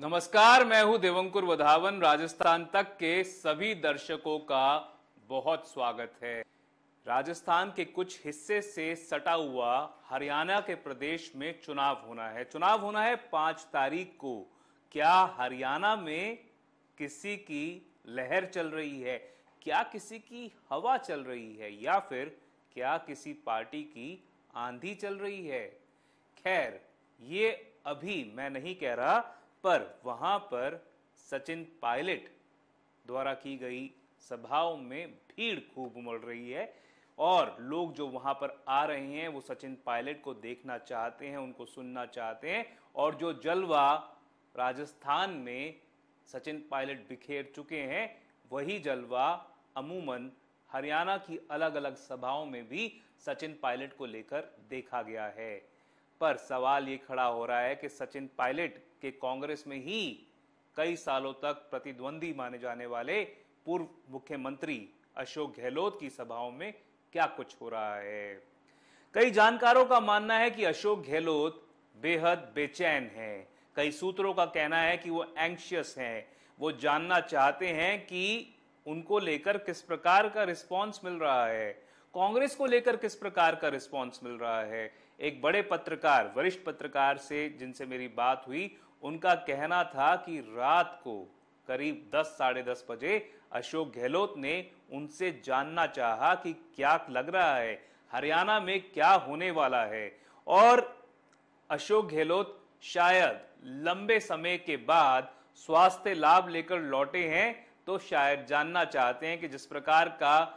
नमस्कार, मैं हूं देवंकुर वधावन। राजस्थान तक के सभी दर्शकों का बहुत स्वागत है। राजस्थान के कुछ हिस्से से सटा हुआ हरियाणा के प्रदेश में चुनाव होना है 5 तारीख को। क्या हरियाणा में किसी की लहर चल रही है? क्या किसी की हवा चल रही है? या फिर क्या किसी पार्टी की आंधी चल रही है? खैर, ये अभी मैं नहीं कह रहा, पर वहां पर सचिन पायलट द्वारा की गई सभाओं में भीड़ खूब उमड़ रही है और लोग जो वहां पर आ रहे हैं वो सचिन पायलट को देखना चाहते हैं, उनको सुनना चाहते हैं। और जो जलवा राजस्थान में सचिन पायलट बिखेर चुके हैं, वही जलवा अमूमन हरियाणा की अलग अलग सभाओं में भी सचिन पायलट को लेकर देखा गया है। पर सवाल ये खड़ा हो रहा है कि सचिन पायलट के कांग्रेस में ही कई सालों तक प्रतिद्वंदी माने जाने वाले पूर्व मुख्यमंत्री अशोक गहलोत की सभाओं में क्या कुछ हो रहा है। कई जानकारों का मानना है कि अशोक गहलोत बेहद बेचैन हैं। कई सूत्रों का कहना है कि वो एंग्शियस हैं, वो जानना चाहते हैं कि उनको लेकर किस प्रकार का रिस्पांस मिल रहा है, कांग्रेस को लेकर किस प्रकार का रिस्पांस मिल रहा है। एक बड़े पत्रकार, वरिष्ठ पत्रकार से जिनसे मेरी बात हुई, उनका कहना था कि रात को करीब 10 साढ़े 10 बजे अशोक गहलोत ने उनसे जानना चाहा कि क्या लग रहा है, हरियाणा में क्या होने वाला है। और अशोक गहलोत शायद लंबे समय के बाद स्वास्थ्य लाभ लेकर लौटे हैं, तो शायद जानना चाहते हैं कि जिस प्रकार का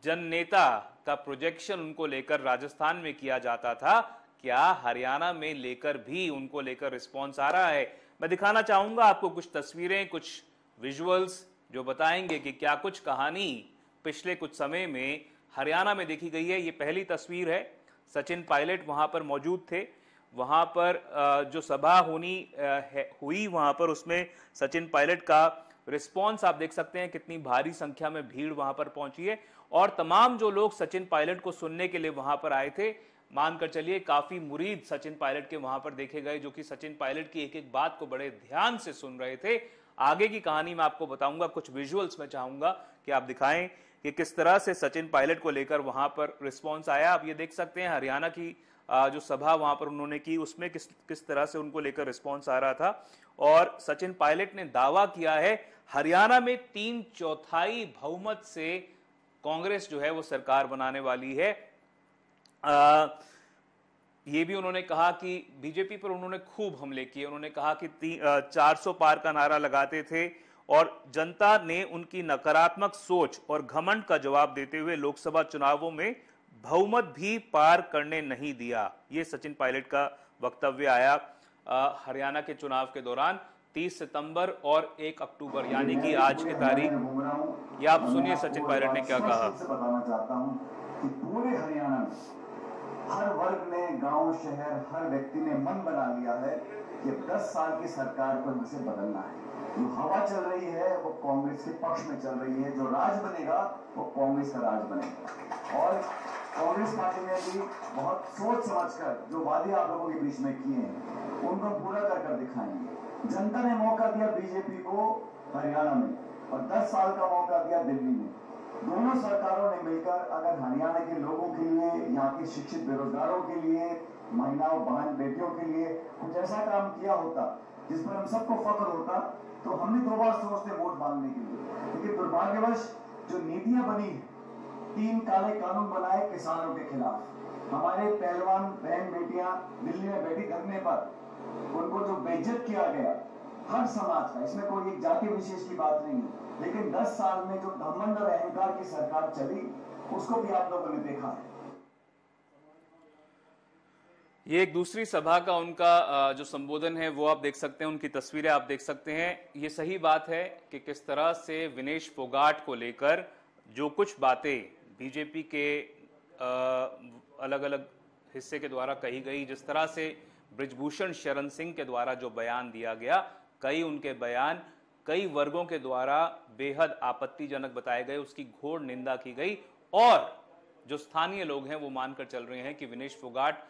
जननेता का प्रोजेक्शन उनको लेकर राजस्थान में किया जाता था, क्या हरियाणा में लेकर भी उनको लेकर रिस्पांस आ रहा है। मैं दिखाना चाहूंगा आपको कुछ तस्वीरें, कुछ विजुअल्स जो बताएंगे कि क्या कुछ कहानी पिछले कुछ समय में हरियाणा में देखी गई है। ये पहली तस्वीर है, सचिन पायलट वहां पर मौजूद थे। वहां पर जो सभा हुई वहां पर, उसमें सचिन पायलट का रिस्पांस आप देख सकते हैं, कितनी भारी संख्या में भीड़ वहां पर पहुंची है। और तमाम जो लोग सचिन पायलट को सुनने के लिए वहां पर आए थे, मानकर चलिए काफी मुरीद सचिन पायलट के वहां पर देखे गए, जो कि सचिन पायलट की एक एक बात को बड़े ध्यान से सुन रहे थे। आगे की कहानी मैं आपको बताऊंगा, कुछ विजुअल्स में चाहूंगा कि आप दिखाएं कि किस तरह से सचिन पायलट को लेकर वहां पर रिस्पॉन्स आया। आप ये देख सकते हैं हरियाणा की जो सभा वहां पर उन्होंने की, उसमें किस तरह से उनको लेकर रिस्पॉन्स आ रहा था। और सचिन पायलट ने दावा किया है हरियाणा में 3/4 बहुमत से कांग्रेस जो है वो सरकार बनाने वाली है। ये भी उन्होंने कहा कि बीजेपी पर उन्होंने खूब हमले किए। उन्होंने कहा कि 400 पार का नारा लगाते थे और जनता ने उनकी नकारात्मक सोच और घमंड का जवाब देते हुए लोकसभा चुनावों में बहुमत भी पार करने नहीं दिया। ये सचिन पायलट का वक्तव्य आया हरियाणा के चुनाव के दौरान 30 सितंबर और 1 अक्टूबर यानी कि आज की तारीख। ये आप सुनिए सचिन पायलट ने क्या कहा। बताना चाहता हूं कि पूरे हरियाणा में हर वर्ग ने, गांव शहर, हर व्यक्ति ने मन बना लिया है कि 10 साल की सरकार को हमसे बदलना है। जो हवा चल रही है वो कांग्रेस के पक्ष में चल रही है। जो राज बनेगा वो कांग्रेस का राज बनेगा। और कांग्रेस पार्टी ने भी बहुत सोच समझकर जो वादे आप लोगों के बीच में किए हैं उनको पूरा कर दिखाएंगे। जनता ने मौका दिया बीजेपी को हरियाणा में और 10 साल का मौका दिया दिल्ली में। दोनों सरकारों ने मिलकर अगर हरियाणा के लोगों के लिए, यहाँ के शिक्षित बेरोजगारों के लिए, महिलाओं बहन बेटियों के लिए कुछ ऐसा काम किया होता जिस पर हम सबको फख्र होता, तो हमने 2 बार सोचते वोट मांगने के लिए। लेकिन दुर्भाग्यवश जो नीतियां बनी है, 3 काले कानून बनाए किसानों के खिलाफ, हमारे पहलवान बहन बेटियां दिल्ली में बैठी धरने पर उनको जो बेइज्जत किया गया हर समाज का, इसमें कोई एक जाति विशेष की बात नहीं है। लेकिन 10 साल में जो घमंड और अहंकार की सरकार चली, उसको भी आप लोगों ने देखा है। ये एक दूसरी सभा का उनका जो संबोधन है वो आप देख सकते हैं, उनकी तस्वीरें आप देख सकते हैं। ये सही बात है कि किस तरह से विनेश फोगाट को लेकर जो कुछ बातें बीजेपी के अलग अलग हिस्से के द्वारा कही गई, जिस तरह से बृजभूषण शरण सिंह के द्वारा जो बयान दिया गया, कई उनके बयान कई वर्गों के द्वारा बेहद आपत्तिजनक बताए गए, उसकी घोर निंदा की गई। और जो स्थानीय लोग हैं वो मानकर चल रहे हैं कि विनेश फोगाट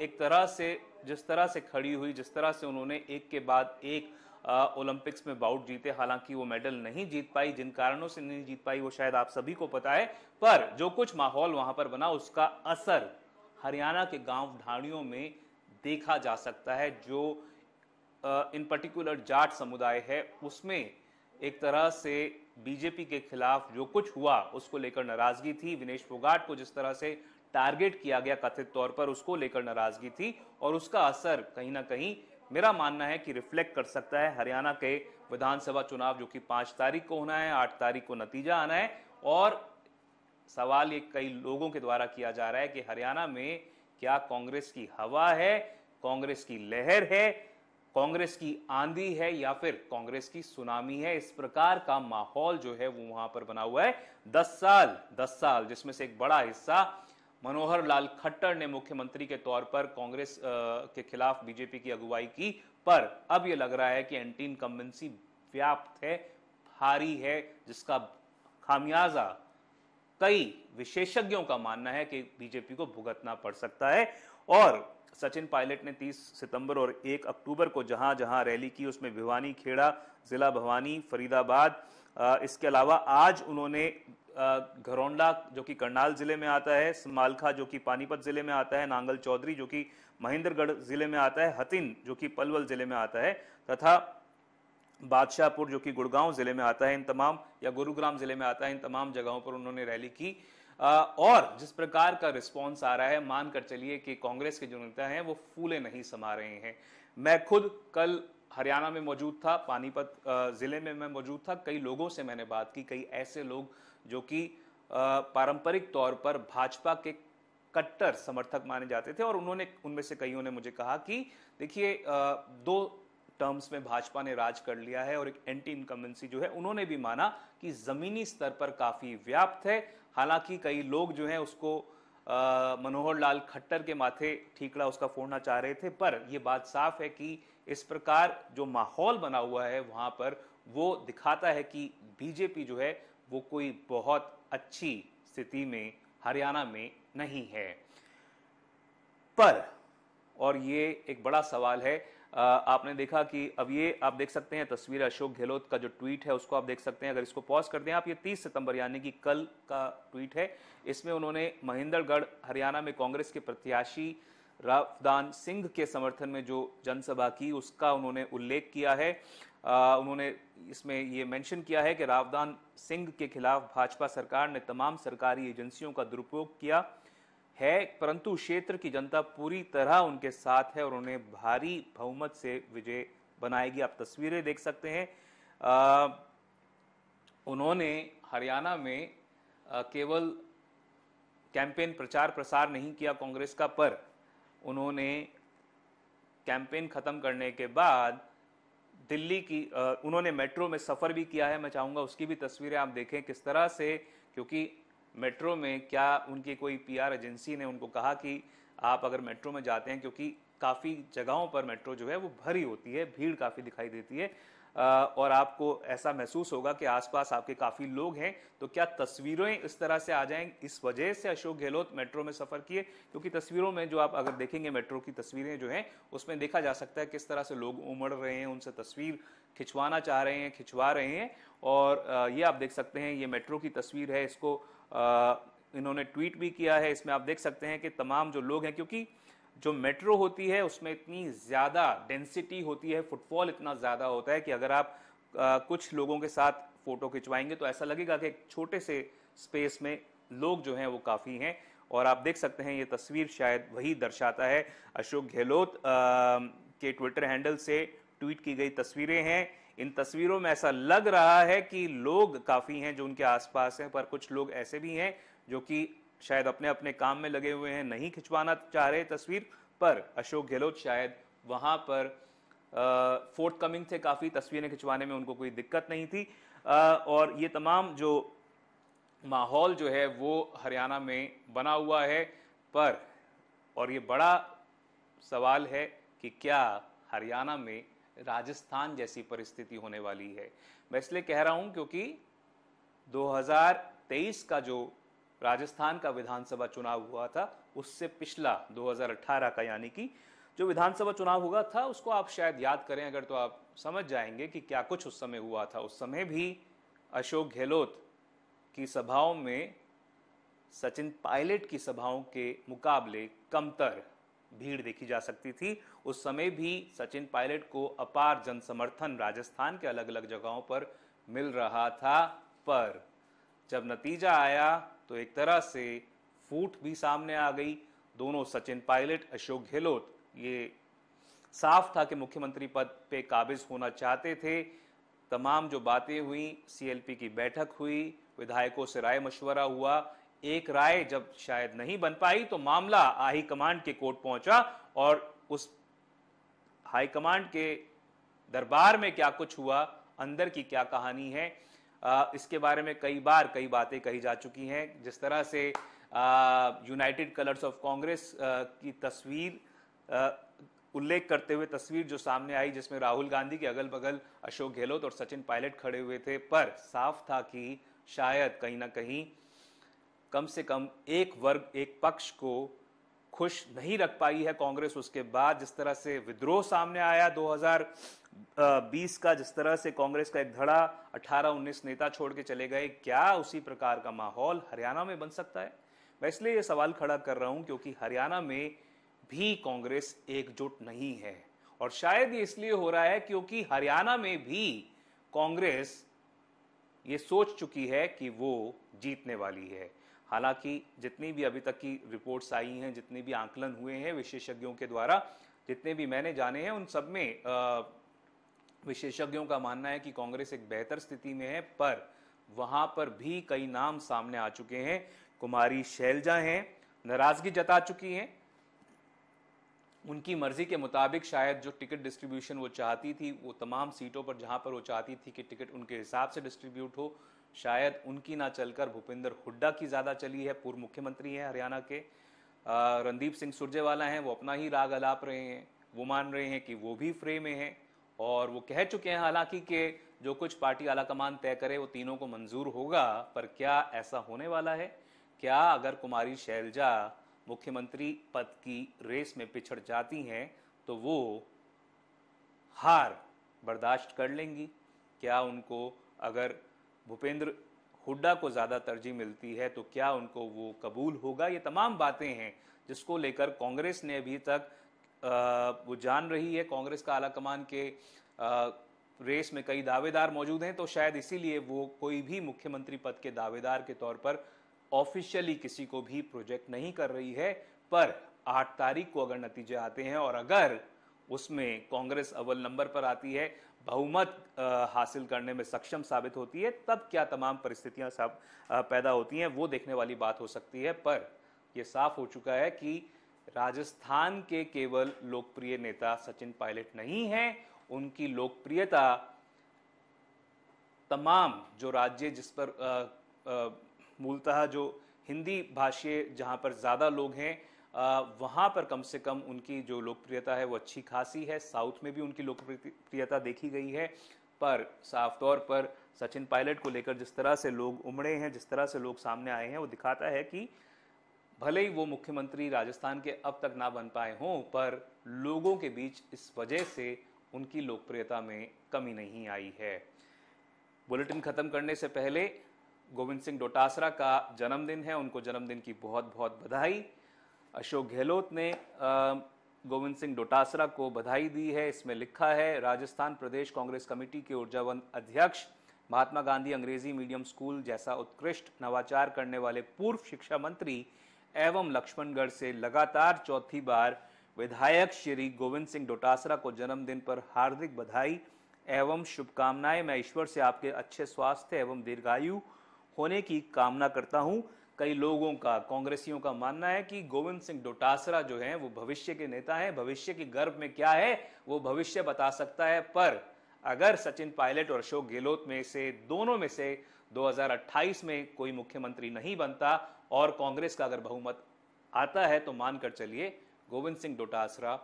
एक तरह से जिस तरह से खड़ी हुई, जिस तरह से उन्होंने एक के बाद एक ओलंपिक्स में बाउट जीते। हालांकि वो मेडल नहीं जीत पाई, जिन कारणों से नहीं जीत पाई वो शायद आप सभी को पता है, पर जो कुछ माहौल वहां पर बना उसका असर हरियाणा के गांव ढाणियों में देखा जा सकता है। जो इन पर्टिकुलर जाट समुदाय है उसमें एक तरह से बीजेपी के खिलाफ जो कुछ हुआ उसको लेकर नाराजगी थी। विनेश फोगाट को जिस तरह से टारगेट किया गया कथित तौर पर, उसको लेकर नाराजगी थी, और उसका असर कहीं ना कहीं मेरा मानना है कि रिफ्लेक्ट कर सकता है हरियाणा के विधानसभा चुनाव, जो कि 5 तारीख को होना है, 8 तारीख को नतीजा आना है। और सवाल ये कई लोगों के द्वारा किया जा रहा है कि हरियाणा में क्या कांग्रेस की हवा है, कांग्रेस की लहर है, कांग्रेस की आंधी है, या फिर कांग्रेस की सुनामी है। इस प्रकार का माहौल जो है वो वहां पर बना हुआ है। 10 साल जिसमें से एक बड़ा हिस्सा मनोहर लाल खट्टर ने मुख्यमंत्री के तौर पर कांग्रेस के खिलाफ बीजेपी की अगुवाई की, पर अब यह लग रहा है कि एंटी इनकम्बेंसी व्याप्त है, भारी है, जिसका खामियाजा कई विशेषज्ञों का मानना है कि बीजेपी को भुगतना पड़ सकता है। और सचिन पायलट ने 30 सितंबर और 1 अक्टूबर को जहां जहां रैली की उसमें भिवानी, खेड़ा, जिला भवानी, फरीदाबाद, इसके अलावा आज उन्होंने घरौंडा जो कि करनाल जिले में आता है, मालखा जो कि पानीपत जिले में आता है, नांगल चौधरी जो कि महेंद्रगढ़ जिले में आता है, हतिन जो कि पलवल जिले में आता है, तथा बादशाहपुर जो कि गुड़गांव जिले में आता है, इन तमाम, या गुरुग्राम जिले में आता है, इन तमाम जगहों पर उन्होंने रैली की। और जिस प्रकार का रिस्पांस आ रहा है, मानकर चलिए कि कांग्रेस के जो नेता हैं वो फूले नहीं समा रहे हैं। मैं खुद कल हरियाणा में मौजूद था, पानीपत जिले में मैं मौजूद था। कई लोगों से मैंने बात की, कई ऐसे लोग जो कि पारंपरिक तौर पर भाजपा के कट्टर समर्थक माने जाते थे, और उनमें से कईयों ने मुझे कहा कि देखिए 2 टर्म्स में भाजपा ने राज कर लिया है, और एक एंटी इनकम्बेंसी जो है उन्होंने भी माना कि जमीनी स्तर पर काफी व्याप्त है। हालांकि कई लोग जो हैं उसको मनोहर लाल खट्टर के माथे ठीकरा उसका फोड़ना चाह रहे थे, पर यह बात साफ है कि इस प्रकार जो माहौल बना हुआ है वहां पर वो दिखाता है कि बीजेपी जो है वो कोई बहुत अच्छी स्थिति में हरियाणा में नहीं है। पर और ये एक बड़ा सवाल है, आपने देखा कि अब ये आप देख सकते हैं तस्वीर अशोक गहलोत का जो ट्वीट है उसको आप देख सकते हैं। अगर इसको पॉज कर दें आप, ये 30 सितंबर यानी कि कल का ट्वीट है। इसमें उन्होंने महेंद्रगढ़ हरियाणा में कांग्रेस के प्रत्याशी रावदान सिंह के समर्थन में जो जनसभा की उसका उन्होंने उल्लेख किया है। उन्होंने इसमें ये मेंशन किया है कि रावदान सिंह के खिलाफ भाजपा सरकार ने तमाम सरकारी एजेंसियों का दुरुपयोग किया है, परंतु क्षेत्र की जनता पूरी तरह उनके साथ है और उन्हें भारी बहुमत से विजय बनाएगी। आप तस्वीरें देख सकते हैं। उन्होंने हरियाणा में केवल कैंपेन प्रचार प्रसार नहीं किया कांग्रेस का, पर उन्होंने कैंपेन खत्म करने के बाद दिल्ली की उन्होंने मेट्रो में सफर भी किया है। मैं चाहूंगा उसकी भी तस्वीरें आप देखें किस तरह से, क्योंकि मेट्रो में क्या उनकी कोई पीआर एजेंसी ने उनको कहा कि आप अगर मेट्रो में जाते हैं, क्योंकि काफ़ी जगहों पर मेट्रो जो है वो भरी होती है, भीड़ काफ़ी दिखाई देती है, और आपको ऐसा महसूस होगा कि आसपास आपके काफ़ी लोग हैं, तो क्या तस्वीरें इस तरह से आ जाएं, इस वजह से अशोक गहलोत मेट्रो में सफ़र किए? क्योंकि तस्वीरों में जो आप अगर देखेंगे मेट्रो की तस्वीरें जो हैं उसमें देखा जा सकता है किस तरह से लोग उमड़ रहे हैं, उनसे तस्वीर खिंचवाना चाह रहे हैं, खिंचवा रहे हैं। और ये आप देख सकते हैं, ये मेट्रो की तस्वीर है, इसको इन्होंने ट्वीट भी किया है। इसमें आप देख सकते हैं कि तमाम जो लोग हैं, क्योंकि जो मेट्रो होती है उसमें इतनी ज़्यादा डेंसिटी होती है, फुटफॉल इतना ज़्यादा होता है कि अगर आप कुछ लोगों के साथ फ़ोटो खिंचवाएंगे तो ऐसा लगेगा कि एक छोटे से स्पेस में लोग जो हैं वो काफ़ी हैं। और आप देख सकते हैं ये तस्वीर शायद वही दर्शाता है, अशोक गहलोत के ट्विटर हैंडल से ट्वीट की गई तस्वीरें हैं। इन तस्वीरों में ऐसा लग रहा है कि लोग काफ़ी हैं जो उनके आसपास हैं, पर कुछ लोग ऐसे भी हैं जो कि शायद अपने अपने काम में लगे हुए हैं, नहीं खिंचवाना चाह रहे तस्वीर, पर अशोक गहलोत शायद वहां पर फोर्थ कमिंग थे, काफ़ी तस्वीरें खिंचवाने में उनको कोई दिक्कत नहीं थी। और ये तमाम जो माहौल जो है वो हरियाणा में बना हुआ है, पर और ये बड़ा सवाल है कि क्या हरियाणा में राजस्थान जैसी परिस्थिति होने वाली है। मैं इसलिए कह रहा हूं क्योंकि 2023 का जो राजस्थान का विधानसभा चुनाव हुआ था उससे पिछला 2018 का यानी कि जो विधानसभा चुनाव हुआ था उसको आप शायद याद करें अगर, तो आप समझ जाएंगे कि क्या कुछ उस समय हुआ था। उस समय भी अशोक गहलोत की सभाओं में सचिन पायलट की सभाओं के मुकाबले कमतर भीड़ देखी जा सकती थी। उस समय भी सचिन पायलट को अपार जन समर्थन राजस्थान के अलग अलग जगहों पर मिल रहा था, पर जब नतीजा आया तो एक तरह से फूट भी सामने आ गई। दोनों सचिन पायलट, अशोक गहलोत, ये साफ था कि मुख्यमंत्री पद पे काबिज होना चाहते थे। तमाम जो बातें हुई, सीएलपी की बैठक हुई, विधायकों से राय मशवरा हुआ, एक राय जब शायद नहीं बन पाई तो मामला हाई कमांड के कोर्ट पहुंचा और उस हाई कमांड के दरबार में क्या कुछ हुआ, अंदर की क्या कहानी है, इसके बारे में कई बार कई बातें कही जा चुकी हैं। जिस तरह से यूनाइटेड कलर्स ऑफ कांग्रेस की तस्वीर उल्लेख करते हुए तस्वीर जो सामने आई, जिसमें राहुल गांधी के अगल बगल अशोक गहलोत और सचिन पायलट खड़े हुए थे, पर साफ था कि शायद कहीं ना कहीं कम से कम एक वर्ग, एक पक्ष को खुश नहीं रख पाई है कांग्रेस। उसके बाद जिस तरह से विद्रोह सामने आया 2020 का, जिस तरह से कांग्रेस का एक धड़ा 18-19 नेता छोड़ के चले गए, क्या उसी प्रकार का माहौल हरियाणा में बन सकता है? मैं इसलिए ये सवाल खड़ा कर रहा हूं क्योंकि हरियाणा में भी कांग्रेस एकजुट नहीं है, और शायद ये इसलिए हो रहा है क्योंकि हरियाणा में भी कांग्रेस ये सोच चुकी है कि वो जीतने वाली है। हालांकि जितनी भी अभी तक की रिपोर्ट्स आई हैं, जितने भी आंकलन हुए हैं विशेषज्ञों के द्वारा, जितने भी मैंने जाने हैं, उन सब में विशेषज्ञों का मानना है कि कांग्रेस एक बेहतर स्थिति में है, पर वहां पर भी कई नाम सामने आ चुके हैं। कुमारी शैलजा हैं, नाराजगी जता चुकी हैं। उनकी मर्जी के मुताबिक शायद जो टिकट डिस्ट्रीब्यूशन वो चाहती थी, वो तमाम सीटों पर जहां पर वो चाहती थी कि टिकट उनके हिसाब से डिस्ट्रीब्यूट हो, शायद उनकी ना चलकर भूपेंद्र हुड्डा की ज़्यादा चली है। पूर्व मुख्यमंत्री हैं हरियाणा के, रणदीप सिंह सुरजेवाला हैं, वो अपना ही राग अलाप रहे हैं। वो मान रहे हैं कि वो भी फ्रे में हैं, और वो कह चुके हैं हालांकि कि जो कुछ पार्टी आलाकमान तय करे वो तीनों को मंजूर होगा। पर क्या ऐसा होने वाला है? क्या अगर कुमारी शैलजा मुख्यमंत्री पद की रेस में पिछड़ जाती हैं तो वो हार बर्दाश्त कर लेंगी? क्या उनको, अगर भूपेंद्र हुड्डा को ज़्यादा तरजीह मिलती है, तो क्या उनको वो कबूल होगा? ये तमाम बातें हैं जिसको लेकर कांग्रेस ने अभी तक वो जान रही है। कांग्रेस का आलाकमान के रेस में कई दावेदार मौजूद हैं, तो शायद इसीलिए वो कोई भी मुख्यमंत्री पद के दावेदार के तौर पर ऑफिशियली किसी को भी प्रोजेक्ट नहीं कर रही है। पर 8 तारीख को अगर नतीजे आते हैं और अगर उसमें कांग्रेस अव्वल नंबर पर आती है, बहुमत हासिल करने में सक्षम साबित होती है, तब क्या तमाम परिस्थितियां सब पैदा होती हैं, वो देखने वाली बात हो सकती है। पर यह साफ हो चुका है कि राजस्थान के केवल लोकप्रिय नेता सचिन पायलट नहीं हैं, उनकी लोकप्रियता तमाम जो राज्य जिस पर मूलतः जो हिंदी भाषी जहां पर ज़्यादा लोग हैं, वहां पर कम से कम उनकी जो लोकप्रियता है वो अच्छी खासी है। साउथ में भी उनकी लोकप्रियता देखी गई है। पर साफ तौर पर सचिन पायलट को लेकर जिस तरह से लोग उमड़े हैं, जिस तरह से लोग सामने आए हैं, वो दिखाता है कि भले ही वो मुख्यमंत्री राजस्थान के अब तक ना बन पाए हों, पर लोगों के बीच इस वजह से उनकी लोकप्रियता में कमी नहीं आई है। बुलेटिन खत्म करने से पहले गोविंद सिंह डोटासरा का जन्मदिन है, उनको जन्मदिन की बहुत बहुत बधाई। अशोक गहलोत ने गोविंद सिंह डोटासरा को बधाई दी है। इसमें लिखा है, राजस्थान प्रदेश कांग्रेस कमेटी के ऊर्जावान अध्यक्ष, महात्मा गांधी अंग्रेजी मीडियम स्कूल जैसा उत्कृष्ट नवाचार करने वाले पूर्व शिक्षा मंत्री एवं लक्ष्मणगढ़ से लगातार चौथी बार विधायक श्री गोविंद सिंह डोटासरा को जन्मदिन पर हार्दिक बधाई एवं शुभकामनाएं। मैं ईश्वर से आपके अच्छे स्वास्थ्य एवं दीर्घायु होने की कामना करता हूं। कई लोगों का, कांग्रेसियों का मानना है कि गोविंद सिंह डोटासरा जो हैं वो भविष्य के नेता हैं, भविष्य की गर्भ में क्या है वो भविष्य बता सकता है। पर अगर सचिन पायलट और अशोक गहलोत में से, दोनों में से 2028 में कोई मुख्यमंत्री नहीं बनता और कांग्रेस का अगर बहुमत आता है, तो मानकर चलिए गोविंद सिंह डोटासरा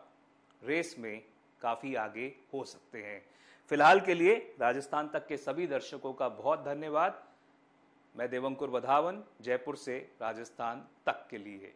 रेस में काफी आगे हो सकते हैं। फिलहाल के लिए राजस्थान तक के सभी दर्शकों का बहुत धन्यवाद। मैं देवंकुर वधावन, जयपुर से राजस्थान तक के लिए।